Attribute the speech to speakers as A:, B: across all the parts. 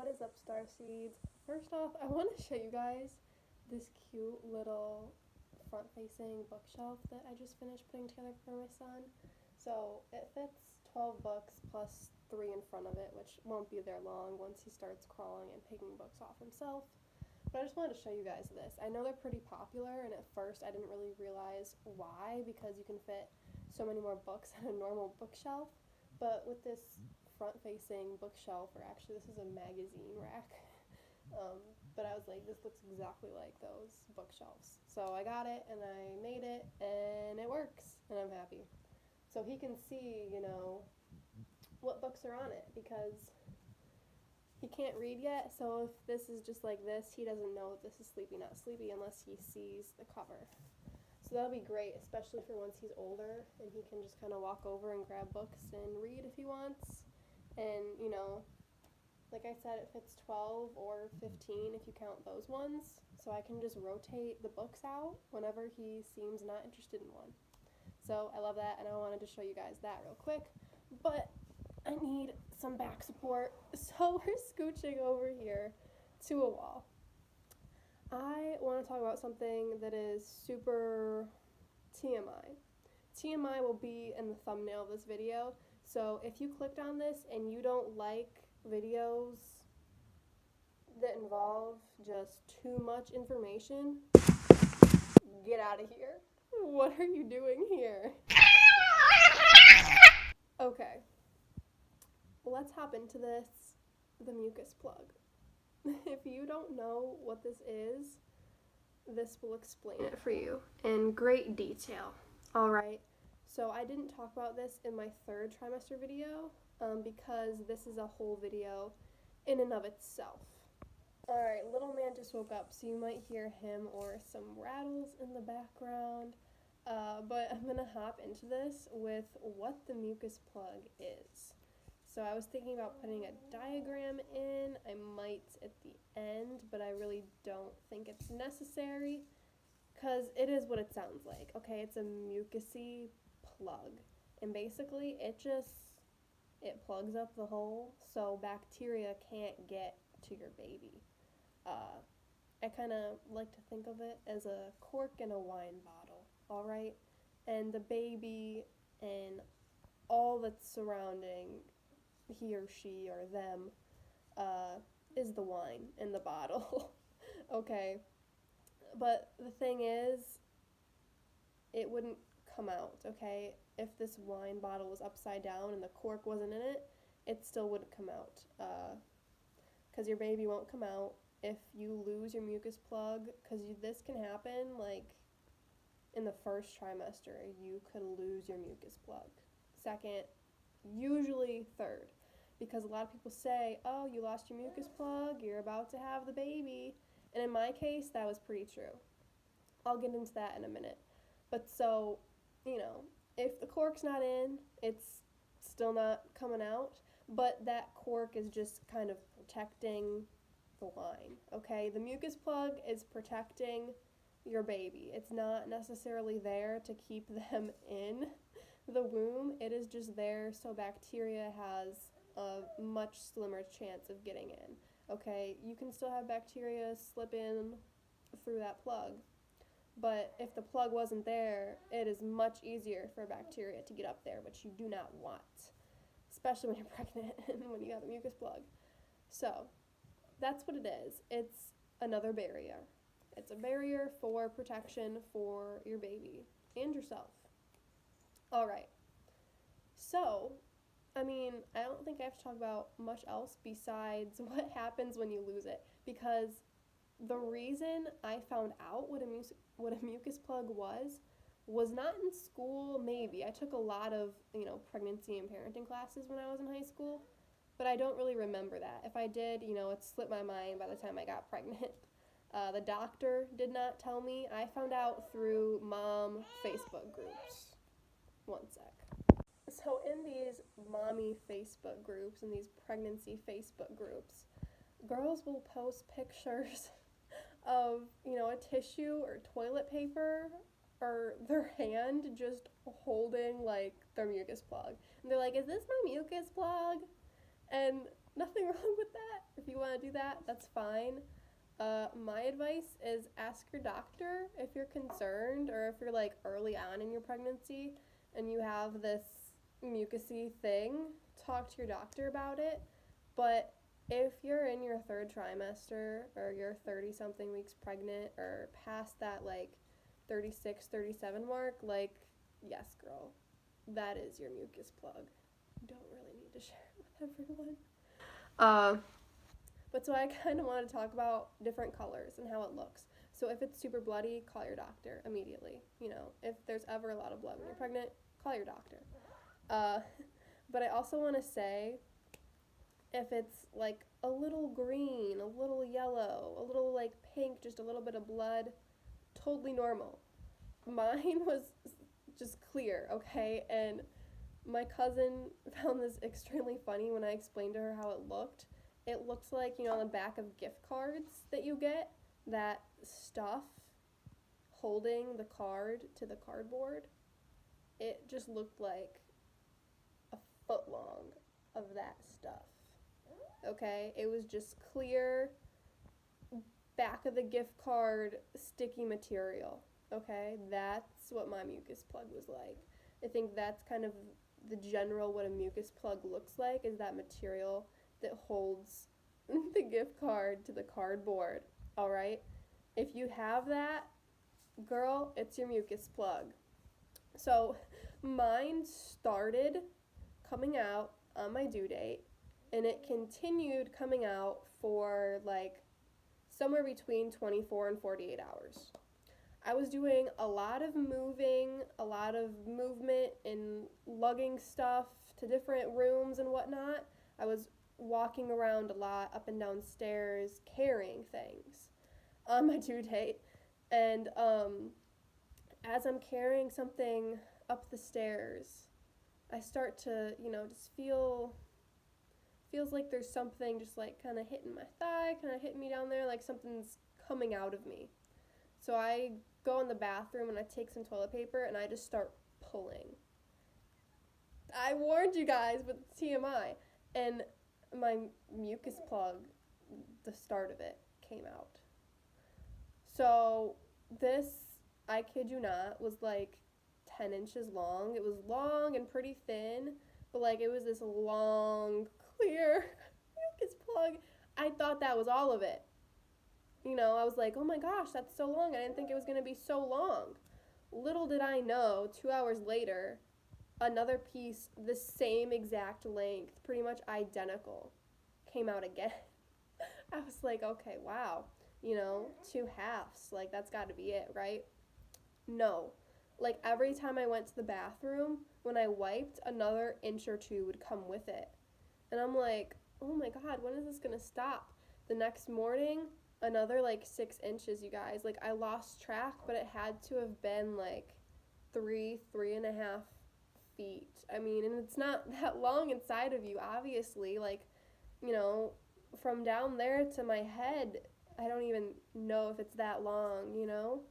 A: What is up, Star Seeds? First off, I want to show you guys this cute little front-facing bookshelf that I just finished putting together for my son. So it fits 12 books plus 3 in front of it, which won't be there long once he starts crawling and picking books off himself. But I just wanted to show you guys this. I know they're pretty popular, and at first I didn't really realize why, because you can fit so many more books on a normal bookshelf. But with this front-facing bookshelf, or actually this is a magazine rack, but I was like, this looks exactly like those bookshelves. So I got it, and I made it, and it works, and I'm happy. So he can see, what books are on it, because he can't read yet, so if this is just like this, he doesn't know if this is sleepy, not sleepy, unless he sees the cover. So that'll be great, especially for once he's older, and he can just kind of walk over and grab books and read if he wants. And, like I said, it fits 12 or 15 if you count those ones, so I can just rotate the books out whenever he seems not interested in one. So I love that, and I wanted to show you guys that real quick, but I need some back support, so we're scooching over here to a wall. I want to talk about something that is super TMI. TMI will be in the thumbnail of this video, so if you clicked on this and you don't like videos that involve just too much information, get out of here. What are you doing here? Okay, let's hop into this, the mucus plug. If you don't know what this will explain it for you in great detail. Alright, so I didn't talk about this in my 3rd trimester video because this is a whole video in and of itself. Alright, little man just woke up, so you might hear him or some rattles in the background, but I'm going to hop into this with what the mucus plug is. So I was thinking about putting a diagram in. I might at the end, but I really don't think it's necessary because it is what it sounds like. Okay, it's a mucusy plug, and basically it plugs up the hole so bacteria can't get to your baby. I kind of like to think of it as a cork in a wine bottle, all right? And the baby and all that's surrounding he or she or them is the wine in the bottle. Okay, but the thing is, it wouldn't come out, okay? If this wine bottle was upside down and the cork wasn't in it, it still wouldn't come out, because your baby won't come out if you lose your mucus plug, because this can happen, like, in the 1st trimester, you could lose your mucus plug. 2nd, usually 3rd, because a lot of people say, oh, you lost your mucus plug, you're about to have the baby, and in my case, that was pretty true. I'll get into that in a minute. But so, if the cork's not in, it's still not coming out, but that cork is just kind of protecting the wine, okay? The mucus plug is protecting your baby. It's not necessarily there to keep them in the womb. It is just there so bacteria has a much slimmer chance of getting in, okay? You can still have bacteria slip in through that plug, but if the plug wasn't there, it is much easier for bacteria to get up there, which you do not want, especially when you're pregnant and when you have a mucus plug. So that's what it is. It's another barrier. It's a barrier for protection for your baby and yourself. All right. So, I don't think I have to talk about much else besides what happens when you lose it, because the reason I found out what a mucus plug was not in school. Maybe I took a lot of pregnancy and parenting classes when I was in high school, but I don't really remember that. If I did, it slipped my mind by the time I got pregnant. The doctor did not tell me. I found out through mom Facebook groups. One sec. So in these mommy Facebook groups and these pregnancy Facebook groups, girls will post pictures of, a tissue or toilet paper or their hand just holding, like, their mucus plug. And they're like, is this my mucus plug? And nothing wrong with that. If you want to you that, that's fine. My advice is ask your doctor if you're concerned, or if you're like early on in your pregnancy and you have this mucusy thing, talk to your doctor about it. But if you're in your third trimester or you're 30 something weeks pregnant or past that like 36, 37 mark, like, yes, girl, that is your mucus plug. You don't really need to share it with everyone. But so I kind of want to talk about different colors and how it looks. So if it's super bloody, call your doctor immediately. You know, if there's ever a lot of blood when you're pregnant, call your doctor. But I also want to say, if it's like a little green, a little yellow, a little like pink, just a little bit of blood, totally normal. Mine was just clear, okay? And my cousin found this extremely funny when I explained to her how it looked. It looks like, you know, on the back of gift cards that you get, that stuff holding the card to the cardboard. It just looked like a foot long of that stuff. Okay? It was just clear, back of the gift card, sticky material. Okay? That's what my mucus plug was like. I think that's kind of the general what a mucus plug looks like, is that material that holds the gift card to the cardboard. All right? If you have that, girl, it's your mucus plug. So mine started coming out on my due date, and it continued coming out for like somewhere between 24 and 48 hours. I was doing a lot of moving, a lot of movement and lugging stuff to different rooms and whatnot. I was walking around a lot, up and down stairs, carrying things on my due date. And as I'm carrying something up the stairs, I start to, you know, just feels like there's something just like kind of hitting my thigh, kind of hitting me down there, like something's coming out of me. So I go in the bathroom and I take some toilet paper and I just start pulling. I warned you guys, but TMI. And my mucus plug, the start of it, came out. So this, I kid you not, was like 10 inches long. It was long and pretty thin, but like it was this long, clear mucus plug. I thought that was all of it. You know, I was like, oh my gosh, that's so long. I didn't think it was going to be so long. Little did I know, 2 hours later, another piece, the same exact length, pretty much identical, came out again. I was like, okay, wow, you know, 2 halves, like that's got to be it, right? No. Like every time I went to the bathroom, when I wiped, another inch or two would come with it. And I'm like, oh my God, when is this going to stop? The next morning, another like 6 inches, you guys. Like I lost track, but it had to have been like 3.5 feet. I mean, and it's not that long inside of you, obviously. Like, you know, from down there to my head, I don't even know if it's that long, you know?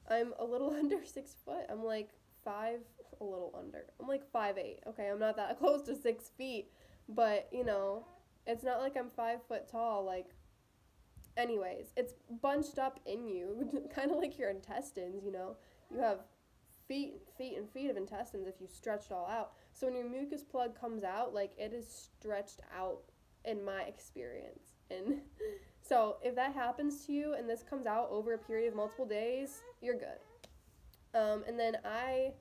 A: I'm a little under 6 foot. I'm like a little under. I'm like 5'8". Okay, I'm not that close to 6 feet, but, you know, it's not like I'm 5 foot tall. Like, anyways, it's bunched up in you, kind of like your intestines, you know? You have feet and feet of intestines if you stretch it all out. So when your mucus plug comes out, like, it is stretched out in my experience. And so if that happens to you and this comes out over a period of multiple days, you're good. And then I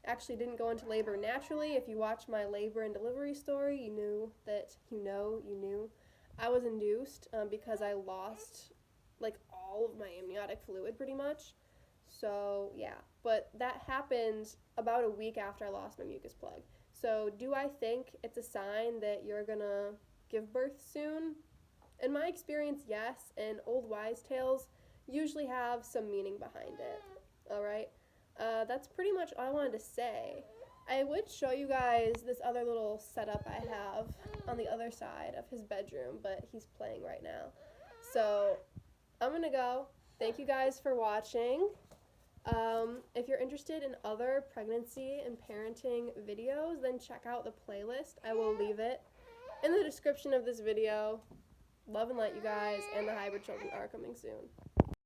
A: actually didn't go into labor naturally. If you watch my labor and delivery story, you knew. I was induced because I lost like all of my amniotic fluid pretty much. So yeah, but that happened about a week after I lost my mucus plug. So do I think it's a sign that you're gonna give birth soon? In my experience, yes, and old wives' tales usually have some meaning behind it. All right, that's pretty much all I wanted to say. I would show you guys this other little setup I have on the other side of his bedroom, but he's playing right now. So I'm gonna go. Thank you guys for watching. If you're interested in other pregnancy and parenting videos, then check out the playlist. I will leave it in the description of this video. Love and light, you guys, and the hybrid children are coming soon.